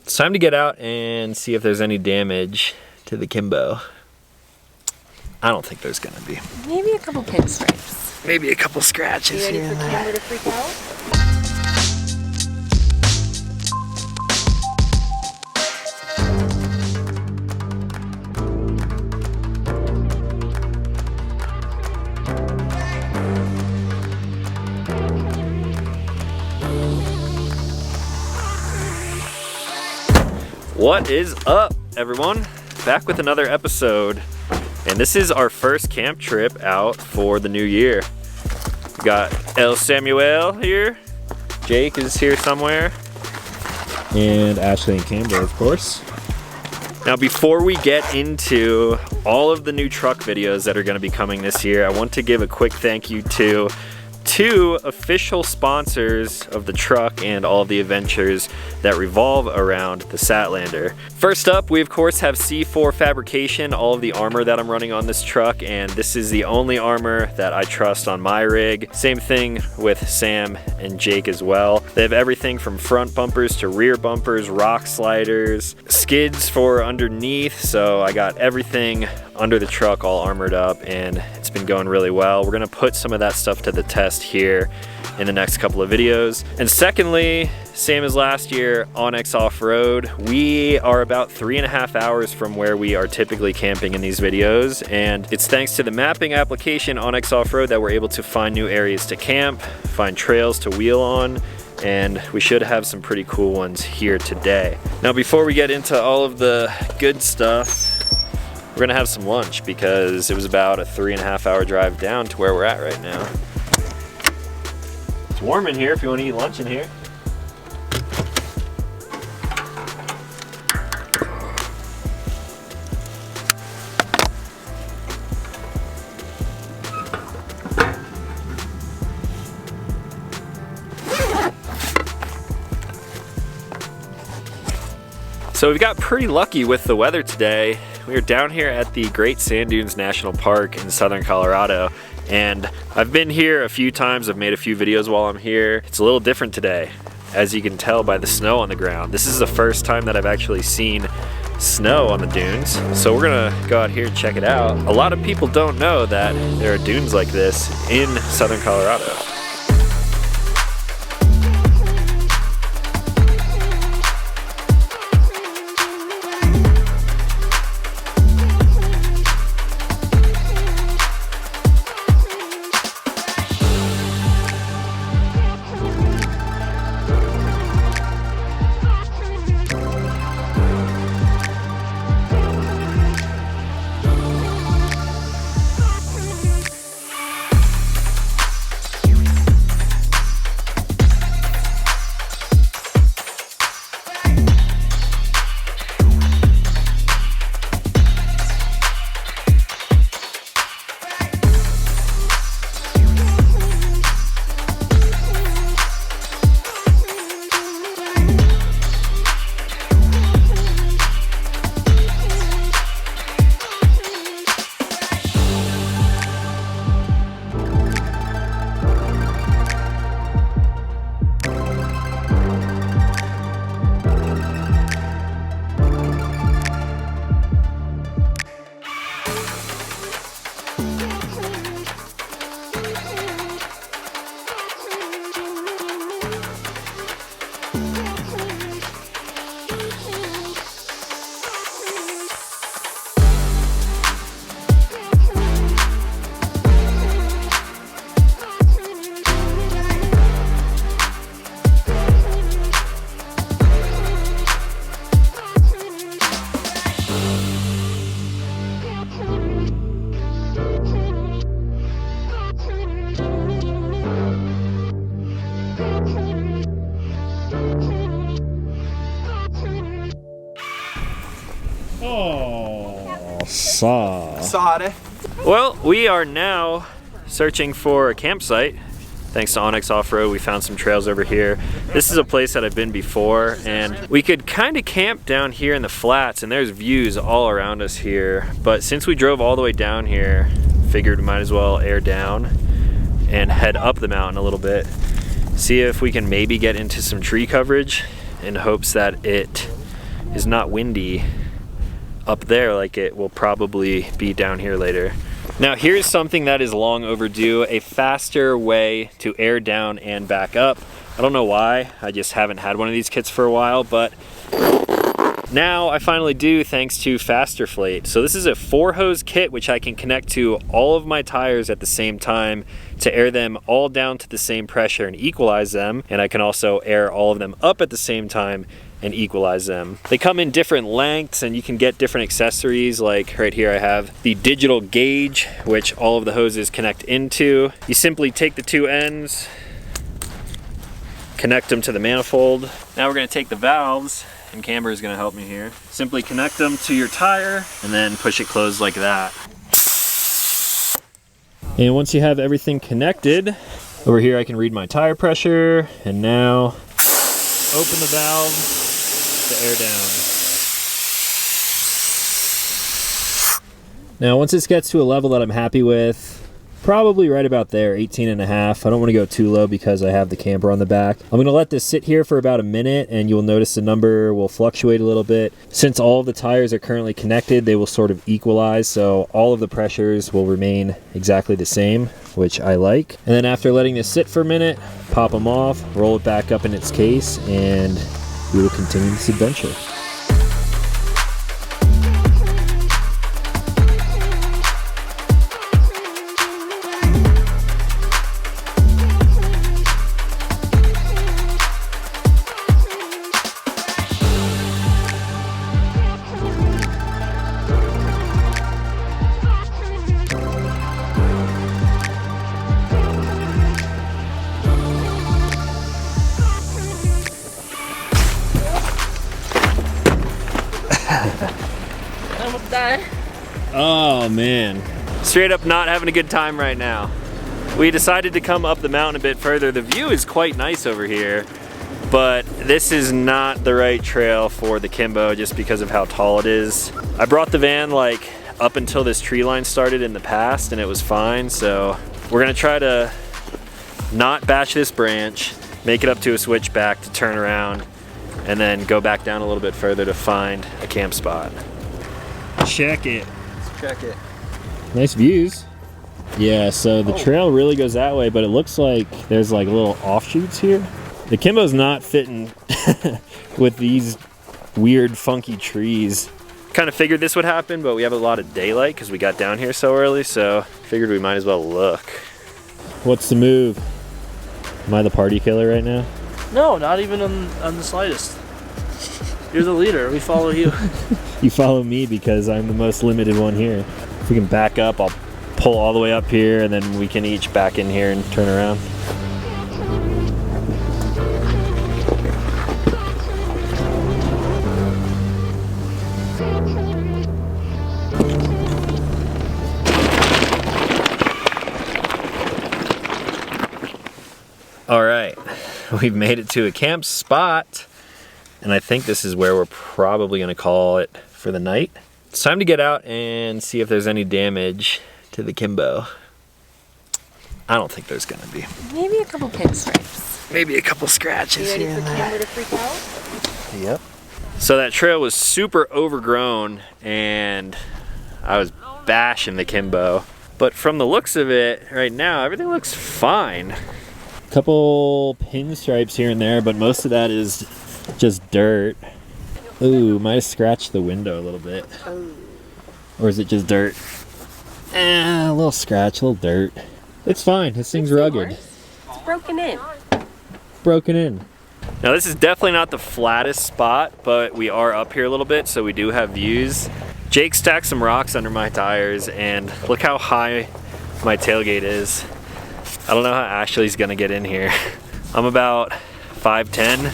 It's time to get out and see if there's any damage to the Kimbo. I don't think there's gonna be. Maybe a couple pinstripes. Maybe a couple scratches. You ready for Camber to freak out? What is up, everyone? Back with another episode, and this is our first camp trip out for the new year. We got El Samuel here, Jake is here somewhere, and Ashley and Campbell, of course. Now, before we get into all of the new truck videos that are going to be coming this year, I want to give a quick thank you to two official sponsors of the truck and all of the adventures that revolve around the Statlander. First up, we of course have C4 Fabrication, all of the armor that I'm running on this truck, and this is the only armor that I trust on my rig. Same thing with Sam and Jake as well. They have everything from front bumpers to rear bumpers, rock sliders, skids for underneath, so I got everything under the truck all armored up, and it's been going really well. We're gonna put some of that stuff to the test here in the next couple of videos. And secondly, same as last year, Onyx Off-Road. We are about 3.5 hours from where we are typically camping in these videos, and it's thanks to the mapping application Onyx Off-Road that we're able to find new areas to camp, find trails to wheel on, and we should have some pretty cool ones here today. Now, before we get into all of the good stuff, we're gonna have some lunch because it was about a 3.5 hour drive down to where we're at right now. It's warm in here if you want to eat lunch in here. So we got pretty lucky with the weather today. We are down here at the Great Sand Dunes National Park in southern Colorado, and I've been here a few times. I've made a few videos while I'm here. It's a little different today, as you can tell by the snow on the ground. This is the first time that I've actually seen snow on the dunes, so we're gonna go out here and check it out. A lot of people don't know that there are dunes like this in southern Colorado. Sorry. Well, we are now searching for a campsite. Thanks to Onyx Off-Road, we found some trails over here. This is a place that I've been before, and we could kind of camp down here in the flats, and there's views all around us here. But since we drove all the way down here, figured we might as well air down and head up the mountain a little bit. See if we can maybe get into some tree coverage in hopes that it is not windy up there like it will probably be down here later. Now here's something that is long overdue, a faster way to air down and back up. I don't know why, I just haven't had one of these kits for a while, but now I finally do, thanks to Fasterflate. So this is a 4-hose kit which I can connect to all of my tires at the same time to air them all down to the same pressure and equalize them. And I can also air all of them up at the same time and equalize them. They come in different lengths and you can get different accessories. Like right here I have the digital gauge, which all of the hoses connect into. You simply take the 2 ends, connect them to the manifold. Now we're gonna take the valves, and Camber is gonna help me here. Simply connect them to your tire and then push it closed like that. And once you have everything connected, over here I can read my tire pressure, and now open the valve to air down. Now once this gets to a level that I'm happy with, probably right about there, 18.5. I don't want to go too low because I have the camber on the back. I'm going to let this sit here for about a minute and you'll notice the number will fluctuate a little bit. Since all of the tires are currently connected, they will sort of equalize, so all of the pressures will remain exactly the same, which I like. And then after letting this sit for a minute, pop them off, roll it back up in its case, and we will continue this adventure. Almost done. Oh man, straight up not having a good time right now. We decided to come up the mountain a bit further. The view is quite nice over here, but this is not the right trail for the Kimbo just because of how tall it is. I brought the van like up until this tree line started in the past and it was fine, so we're gonna try to not bash this branch, make it up to a switchback to turn around, and then go back down a little bit further to find a camp spot. Check it. Let's check it. Nice views. Yeah, so the trail really goes that way, but it looks like there's like little offshoots here. The Kimbo's not fitting with these weird funky trees. Kind of figured this would happen, but we have a lot of daylight because we got down here so early, so figured we might as well look. What's the move? Am I the party killer right now? No, not even on the slightest. You're the leader, we follow you. You follow me because I'm the most limited one here. If we can back up, I'll pull all the way up here and then we can each back in here and turn around. All right, we've made it to a camp spot. And I think this is where we're probably gonna call it for the night. It's time to get out and see if there's any damage to the Kimbo. I don't think there's gonna be. Maybe a couple pinstripes. Maybe a couple scratches. You ready for Camber to freak out? Yep. So that trail was super overgrown and I was bashing the Kimbo. But from the looks of it right now, everything looks fine. Couple pinstripes here and there, but most of that is just dirt. Ooh, might have scratched the window a little bit. Or is it just dirt? A little scratch, a little dirt. It's fine, this thing's rugged. It's broken in. Broken in. Now this is definitely not the flattest spot, but we are up here a little bit, so we do have views. Jake stacked some rocks under my tires, and look how high my tailgate is. I don't know how Ashley's gonna get in here. I'm about 5'10",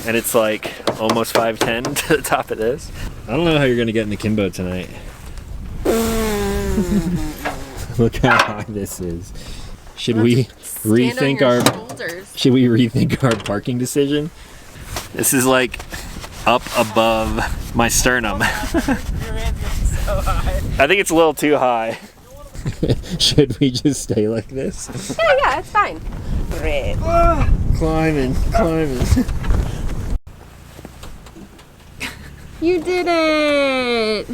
and it's like almost 5'10" to the top of this. I don't know how you're gonna get in the Kimbo tonight. Look how high this is. Should we rethink our parking decision? This is like up above my sternum. Your hands are so high. I think it's a little too high. Should we just stay like this? Yeah, it's fine. Climbing. You did it!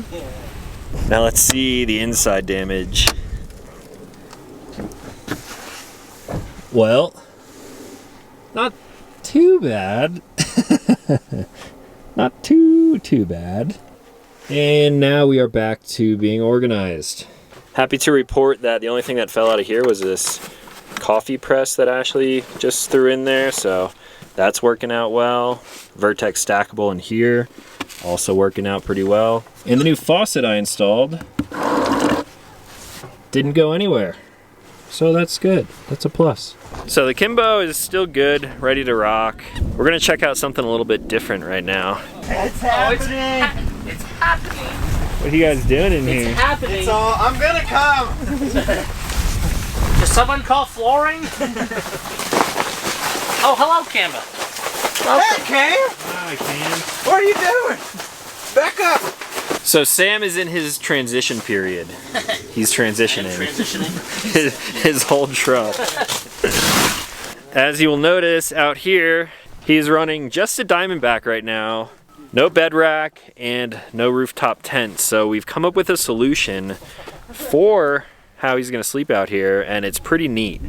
Now let's see the inside damage. Well, not too bad. Not too bad. And now we are back to being organized. Happy to report that the only thing that fell out of here was this coffee press that Ashley just threw in there, so that's working out well. Vertex stackable in here, also working out pretty well. And the new faucet I installed didn't go anywhere, so that's good. That's a plus. So the Kimbo is still good, ready to rock. We're gonna check out something a little bit different right now. It's happening. It's happening. What are you guys doing in here? It's happening. It's all, I'm gonna come. Does someone call flooring? Oh, hello, Canva. Hey, Cam. Hi, Cam. What are you doing? Back up. So Sam is in his transition period. He's transitioning. His whole truck. As you will notice out here, he's running just a Diamondback right now. No bed rack and no rooftop tent. So we've come up with a solution for how he's gonna sleep out here, and it's pretty neat.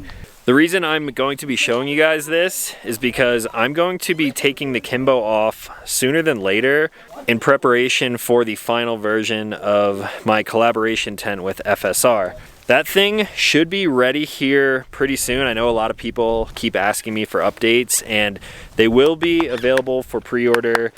The reason I'm going to be showing you guys this is because I'm going to be taking the Kimbo off sooner than later in preparation for the final version of my collaboration tent with FSR. That thing should be ready here pretty soon. I know a lot of people keep asking me for updates, and they will be available for pre-order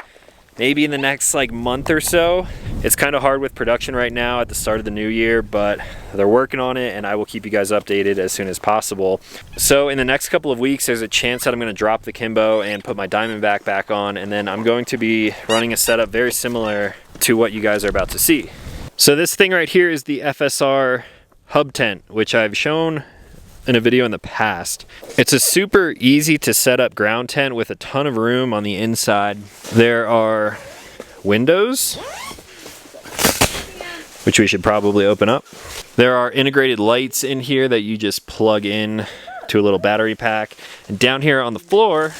maybe in the next like month or so. It's kind of hard with production right now at the start of the new year, but they're working on it and I will keep you guys updated as soon as possible. So in the next couple of weeks, there's a chance that I'm gonna drop the Kimbo and put my Diamondback back on, and then I'm going to be running a setup very similar to what you guys are about to see. So this thing right here is the FSR hub tent, which I've shown in a video in the past. It's a super easy to set up ground tent with a ton of room on the inside. There are windows, which we should probably open up. There are integrated lights in here that you just plug in to a little battery pack. And down here on the floor,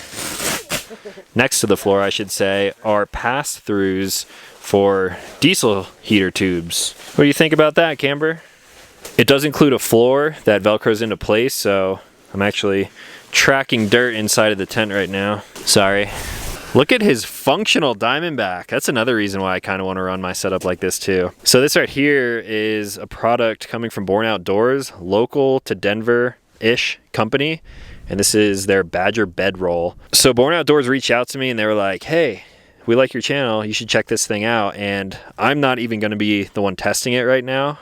next to the floor I should say, are pass-throughs for diesel heater tubes. What do you think about that, Camber? It does include a floor that velcros into place, so I'm actually tracking dirt inside of the tent right now. Sorry. Look at his functional Diamondback. That's another reason why I kind of want to run my setup like this too. So this right here is a product coming from Born Outdoors, local to Denver-ish company, and this is their Badger bedroll. So Born Outdoors reached out to me and they were like, hey, we like your channel, you should check this thing out. And I'm not even going to be the one testing it right now.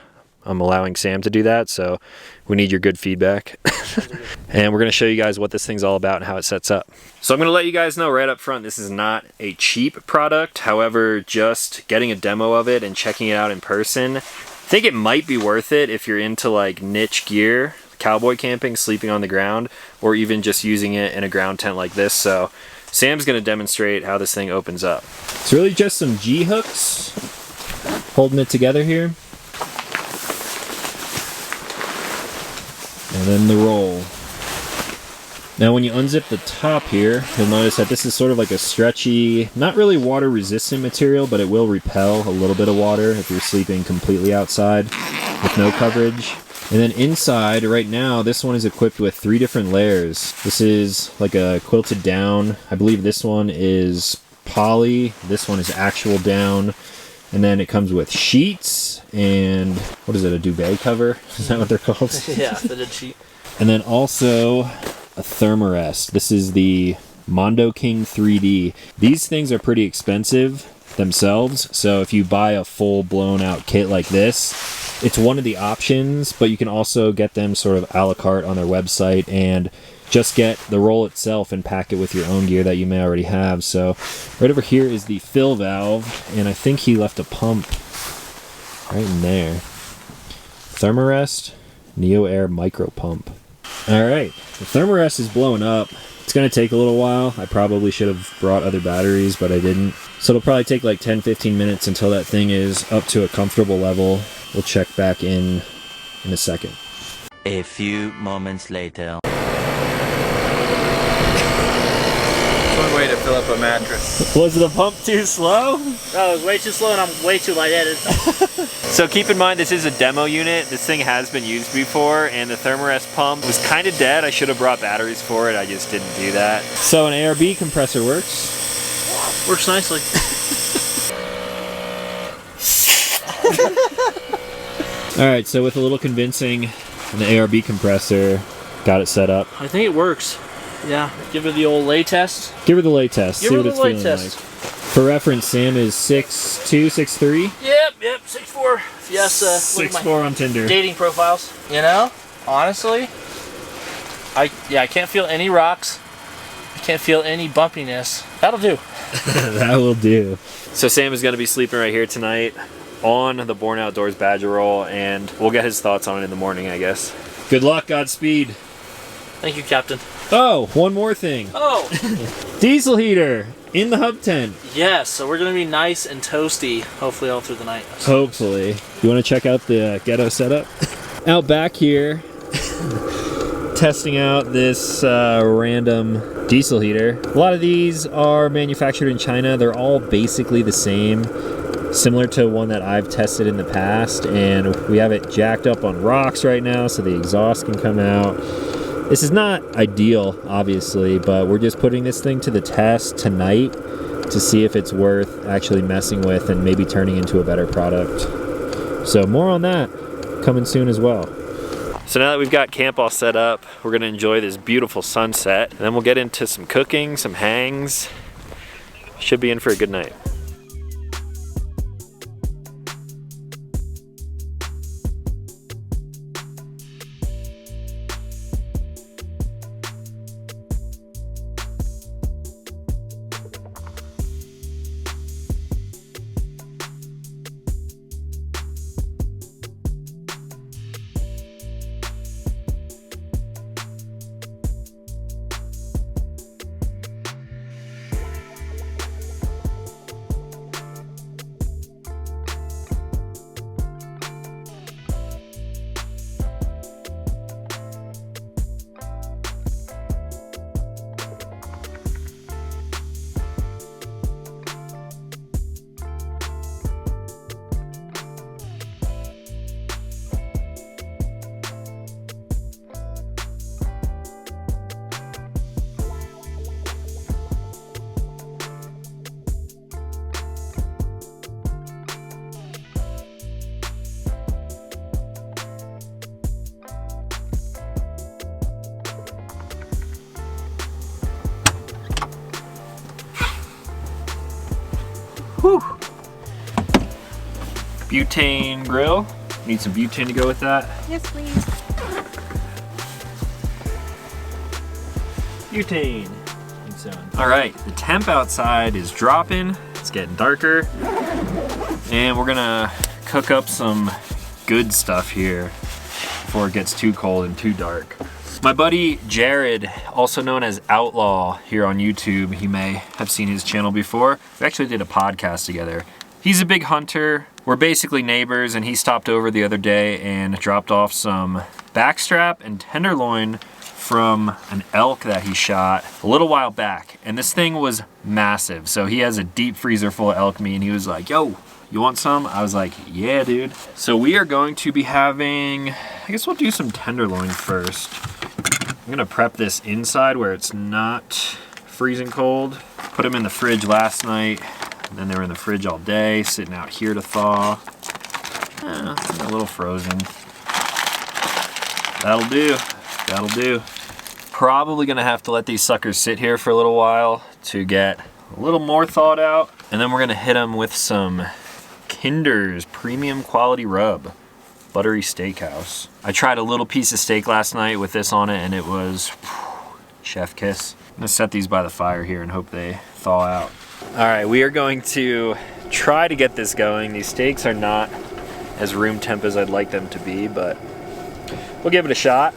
I'm allowing Sam to do that, so we need your good feedback. And we're gonna show you guys what this thing's all about and how it sets up. So I'm gonna let you guys know right up front, this is not a cheap product. However, just getting a demo of it and checking it out in person, I think it might be worth it if you're into like niche gear, cowboy camping, sleeping on the ground, or even just using it in a ground tent like this. So Sam's gonna demonstrate how this thing opens up. It's really just some G-hooks holding it together here. And then the roll. Now when you unzip the top here, you'll notice that this is sort of like a stretchy, not really water resistant material, but it will repel a little bit of water if you're sleeping completely outside with no coverage. And then inside, right now, this one is equipped with 3 different layers. This is like a quilted down. I believe this one is poly. This one is actual down. And then it comes with sheets and, what is it, a duvet cover? Is that what they're called? Yeah, fitted sheet. And then also a thermarest. This is the Mondo King 3D. These things are pretty expensive themselves, so if you buy a full blown out kit like this, it's one of the options, but you can also get them sort of a la carte on their website and just get the roll itself and pack it with your own gear that you may already have. So right over here is the fill valve, and I think he left a pump right in there. Thermarest Neo Air micro pump. Alright, the thermarest is blowing up. It's going to take a little while. I probably should have brought other batteries, but I didn't. So it'll probably take like 10-15 minutes until that thing is up to a comfortable level. We'll check back in a second. A few moments later. One way to fill up a mattress. Was the pump too slow? Oh, it was way too slow and I'm way too lightheaded. So keep in mind, this is a demo unit. This thing has been used before, and the Thermarest pump was kind of dead. I should have brought batteries for it. I just didn't do that. So an ARB compressor works. Works nicely. All right, so with a little convincing and the ARB compressor, got it set up. I think it works. Yeah, give it the old lay test. Give her the lay test. Give see her what the it's lay feeling test. like. For reference, Sam is 6'2", 6'3". Yep, 6'4". Yes, look at my 6'4" on Tinder. dating profiles. You know, honestly, I can't feel any rocks. I can't feel any bumpiness. That'll do. That will do. So Sam is going to be sleeping right here tonight on the Born Outdoors Badger Roll, and we'll get his thoughts on it in the morning, I guess. Good luck, Godspeed. Thank you, Captain. Oh, one more thing. Oh, Diesel heater in the hub tent. yes. So we're gonna be nice and toasty, hopefully all through the night. Hopefully. You want to check out the ghetto setup? Out back here, testing out this random diesel heater. A lot of these are manufactured in China. They're all basically the same, similar to one that I've tested in the past, and we have it jacked up on rocks right now so the exhaust can come out. This is not ideal, obviously, but we're just putting this thing to the test tonight to see if it's worth actually messing with and maybe turning into a better product. So more on that coming soon as well. So now that we've got camp all set up, we're gonna enjoy this beautiful sunset, and then we'll get into some cooking, some hangs. Should be in for a good night. Whew. Butane grill. Need some butane to go with that. Yes, please. Butane. All right, the temp outside is dropping. It's getting darker. And we're gonna cook up some good stuff here before it gets too cold and too dark. My buddy Jared, also known as Outlaw here on YouTube, he may have seen his channel before. We actually did a podcast together. He's a big hunter. We're basically neighbors, and he stopped over the other day and dropped off some backstrap and tenderloin from an elk that he shot a little while back. And this thing was massive. So he has a deep freezer full of elk meat, and he was like, yo, you want some? I was like, yeah, dude. So we are going to be having, I guess we'll do some tenderloin first. I'm gonna prep this inside where it's not freezing cold. Put them in the fridge last night, and then they were in the fridge all day, sitting out here to thaw. A little frozen. That'll do, that'll do. Probably gonna have to let these suckers sit here for a little while to get a little more thawed out, and then we're gonna hit them with some Kinder's premium quality rub. Buttery Steakhouse. I tried a little piece of steak last night with this on it, and it was chef kiss. I'm gonna set these by the fire here and hope they thaw out. All right, we are going to try to get this going. These steaks are not as room temp as I'd like them to be, but we'll give it a shot.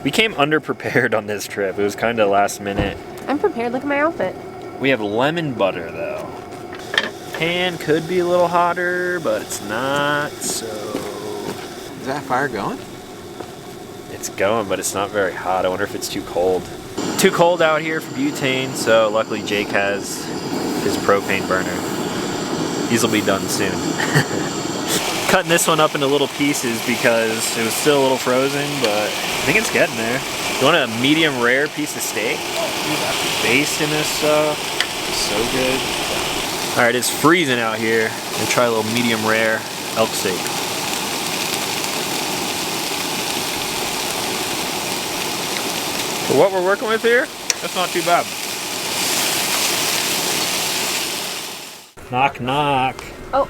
We came underprepared on this trip. It was kind of last minute. I'm prepared. Look at my outfit. We have lemon butter though. Pan could be a little hotter, but it's not, so. Is that fire going? It's going, but it's not very hot. I wonder if it's too cold. Too cold out here for butane, so luckily Jake has his propane burner. These will be done soon. Cutting this one up into little pieces because it was still a little frozen, but I think it's getting there. You want a medium rare piece of steak? Based in this stuff. So good. All right, it's freezing out here. I'm gonna try a little medium rare elk steak. For what we're working with here, that's not too bad. Knock, knock. Oh.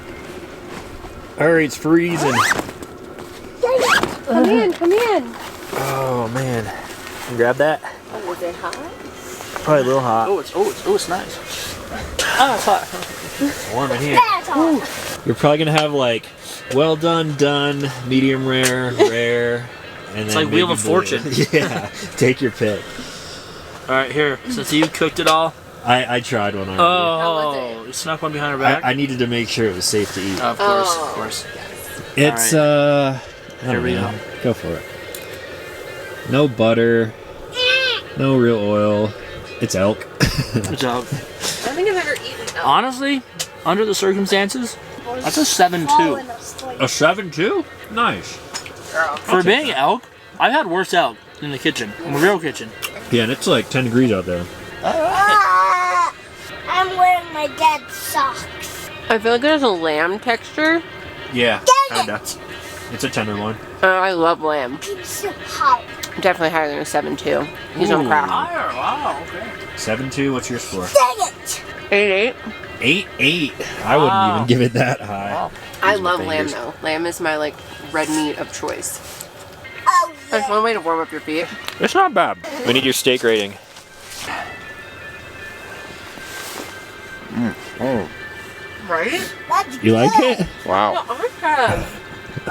Hurry, it's freezing. Come in, come in. Oh man. Can you grab that? Oh, is it hot? Probably a little hot. It's nice. Oh, it's hot. It's warm in here. You're probably gonna have like well done, done, medium rare, rare, and It's then like Wheel maybe of Fortune. Yeah, take your pick. All right, here. Since you cooked it all. I tried one already. Oh, you snuck one behind her back. I needed to make sure it was safe to eat. Of course, of course. It's All I don't Here we know. Go for it. No butter, no real oil. It's elk. Good job. I don't think I've ever eaten elk. Honestly, under the circumstances, that's a 7-2. A 7-2? Nice. For being elk, I've had worse elk in the kitchen, in the real kitchen. Yeah, and it's like 10 degrees out there. I'm wearing my dad's socks. I feel like there's a lamb texture. Yeah, kinda. It's a tender one. I love lamb. It's hot. Definitely higher than a 7.2. He's on crack. Higher, wow, okay. 7-2, what's your score? Dang it! 8.8. 8-8. I wouldn't even give it that high. Wow. I Use my love lamb fingers. though. Lamb is my like red meat of choice. Oh, That's yeah. one way to warm up your feet. It's not bad. We need your steak rating. Right? That's You like good. it? Wow.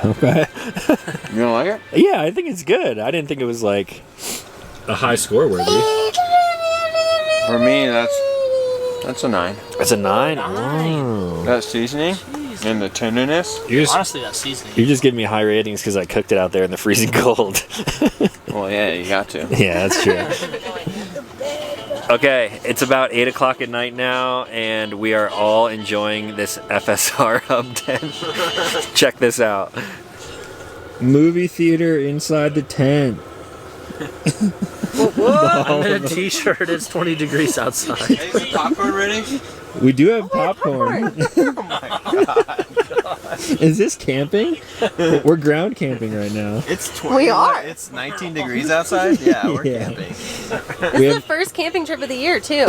Okay. You don't like it? Yeah, I think it's good. I didn't think it was like a high score worthy. For me, that's a 9. It's a 9? Oh. That seasoning and the tenderness. Honestly, that seasoning. You're just giving me high ratings because I cooked it out there in the freezing cold. Well, yeah, you got to. Yeah, that's true. Okay, it's about 8 o'clock at night now, and we are all enjoying this FSR Hub tent. Check this out. Movie theater inside the tent. I'm in a t-shirt. It's 20 degrees outside. Is popcorn ready? We do have popcorn. Oh my god. Is this camping? We're ground camping right now. It's 20. We are. It's 19 degrees outside? Yeah, we're Yeah. camping. This is the first camping trip of the year too.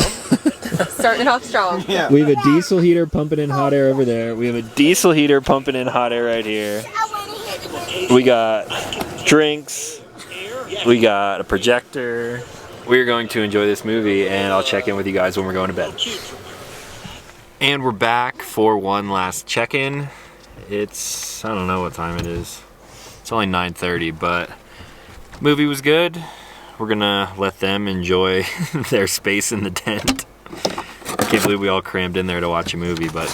Starting it off strong. Yeah. We have a diesel heater pumping in hot air over there. We have a diesel heater pumping in hot air right here. We got drinks. We got a projector. We're going to enjoy this movie, and I'll check in with you guys when we're going to bed. And we're back for one last check-in. It's, I don't know what time it is. It's only 9:30, but movie was good. We're gonna let them enjoy their space in the tent. I can't believe we all crammed in there to watch a movie, but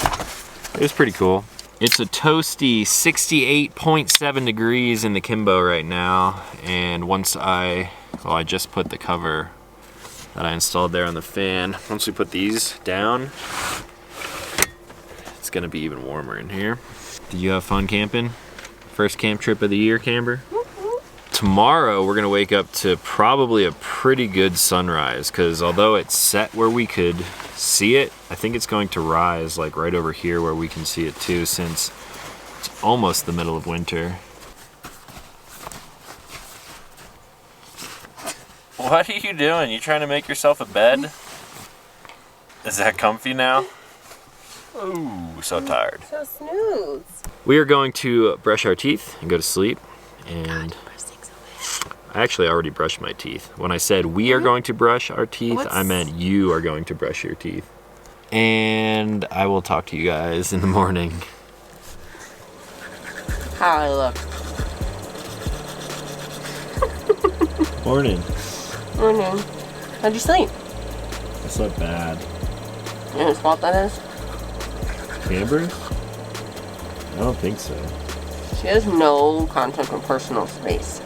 it was pretty cool. It's a toasty 68.7 degrees in the Kimbo right now, and once I just put the cover that I installed there on the fan. Once we put these down, it's gonna be even warmer in here. Did you have fun camping? First camp trip of the year, Camber? Tomorrow we're gonna wake up to probably a pretty good sunrise, because although it's set where we could see it, I think it's going to rise like right over here where we can see it too, since it's almost the middle of winter. What are you doing? You trying to make yourself a bed? Is that comfy now? Ooh, so tired. So smooth. We are going to brush our teeth and go to sleep, and I actually already brushed my teeth. When I said we are going to brush our teeth, I meant you are going to brush your teeth. And I will talk to you guys in the morning. How I look. Morning. Morning. How'd you sleep? I slept bad. You know whose fault that is? Camber? I don't think so. She has no concept of personal space.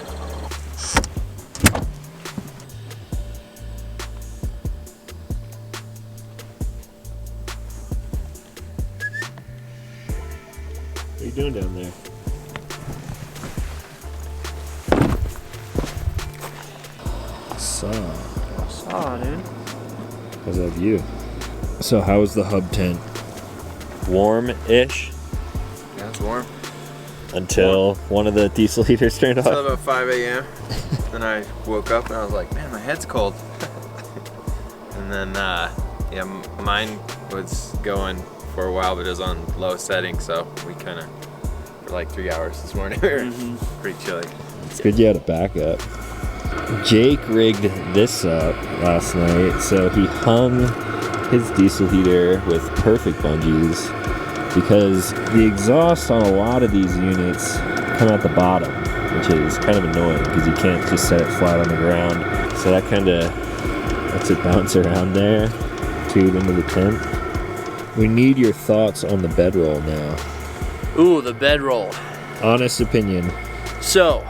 What are you doing down there? Saw, dude. How's that view? So how was the hub tent? Warm-ish Yeah, it's warm. until one of the diesel heaters turned Until off. about 5 a.m. Then I woke up and I was like, man, my head's cold. And then, yeah, mine was going for a while, but it was on low setting, so we kind of, for like 3 hours this morning, we were pretty chilly. It's good you had a backup. Jake rigged this up last night, so he hung his diesel heater with perfect bungees because the exhaust on a lot of these units come out the bottom, which is kind of annoying because you can't just set it flat on the ground. So that kind of lets it bounce around there, tube into the tent. We need your thoughts on the bedroll now. Ooh, the bedroll. Honest opinion. So,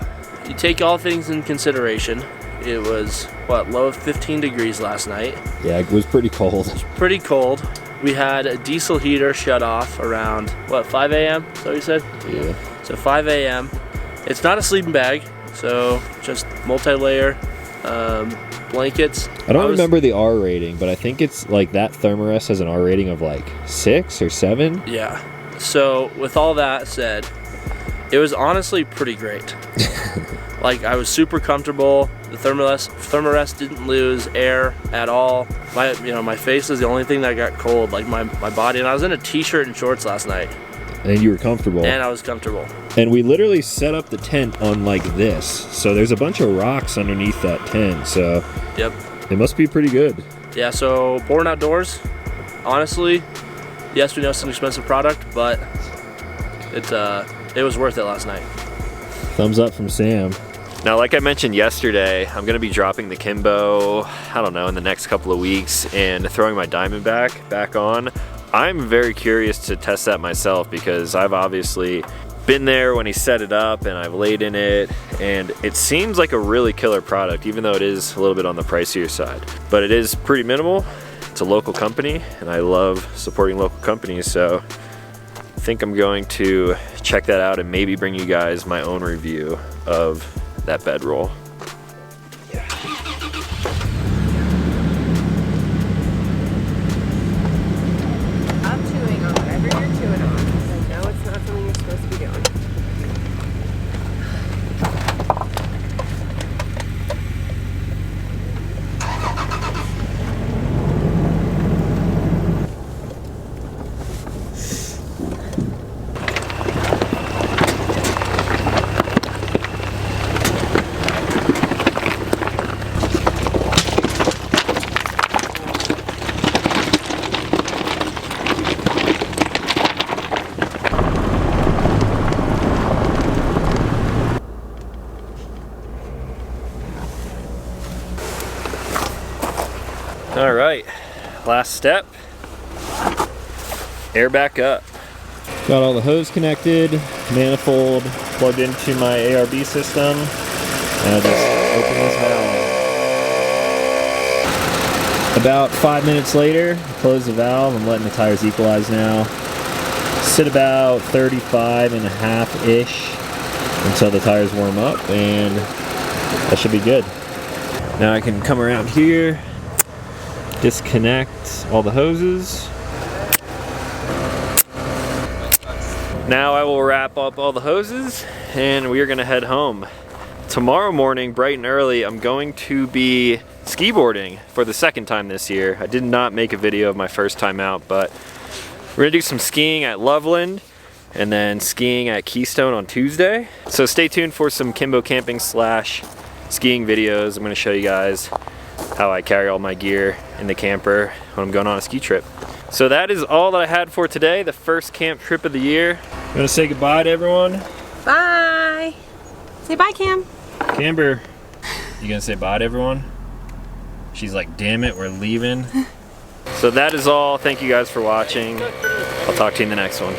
you take all things in consideration. It was, what, low of 15 degrees last night. Yeah, it was pretty cold. Pretty cold. We had a diesel heater shut off around, what, 5 a.m.? Is that what you said? Yeah. So 5 a.m. It's not a sleeping bag, so just multi-layer blankets. I don't remember the R rating, but I think it's like that Thermarest has an R rating of like 6 or 7. Yeah. So with all that said, it was honestly pretty great. Like, I was super comfortable. The Thermarest didn't lose air at all. My face is the only thing that got cold, like my body. And I was in a t-shirt and shorts last night. And you were comfortable. And I was comfortable. And we literally set up the tent on like this. So there's a bunch of rocks underneath that tent. So Yep. it must be pretty good. Yeah, so Born Outdoors, honestly, yes, we know it's an expensive product, but it was worth it last night. Thumbs up from Sam. Now, like I mentioned yesterday, I'm gonna be dropping the Kimbo, I don't know, in the next couple of weeks and throwing my Diamondback back on. I'm very curious to test that myself because I've obviously been there when he set it up and I've laid in it, and it seems like a really killer product, even though it is a little bit on the pricier side. But it is pretty minimal. It's a local company and I love supporting local companies, so I think I'm going to check that out and maybe bring you guys my own review of that bedroll. I'm chewing on whatever you're chewing on because I know it's not something you're supposed to be doing. All right, last step, air back up. Got all the hose connected, manifold plugged into my ARB system, and I just open this valve. About 5 minutes later, close the valve. I'm letting the tires equalize now. Sit about 35.5-ish until the tires warm up, and that should be good. Now I can come around here, disconnect all the hoses. Now I will wrap up all the hoses and we are gonna head home. Tomorrow morning, bright and early, I'm going to be ski boarding for the second time this year. I did not make a video of my first time out, but we're gonna do some skiing at Loveland and then skiing at Keystone on Tuesday. So stay tuned for some Kimbo camping / skiing videos. I'm gonna show you guys how I carry all my gear in the camper when I'm going on a ski trip. So that is all that I had for today, the first camp trip of the year. I'm gonna say goodbye to everyone. Bye. Say bye, Cam. Camber, you gonna say bye to everyone? She's like, damn it, we're leaving. So that is all. Thank you guys for watching. I'll talk to you in the next one.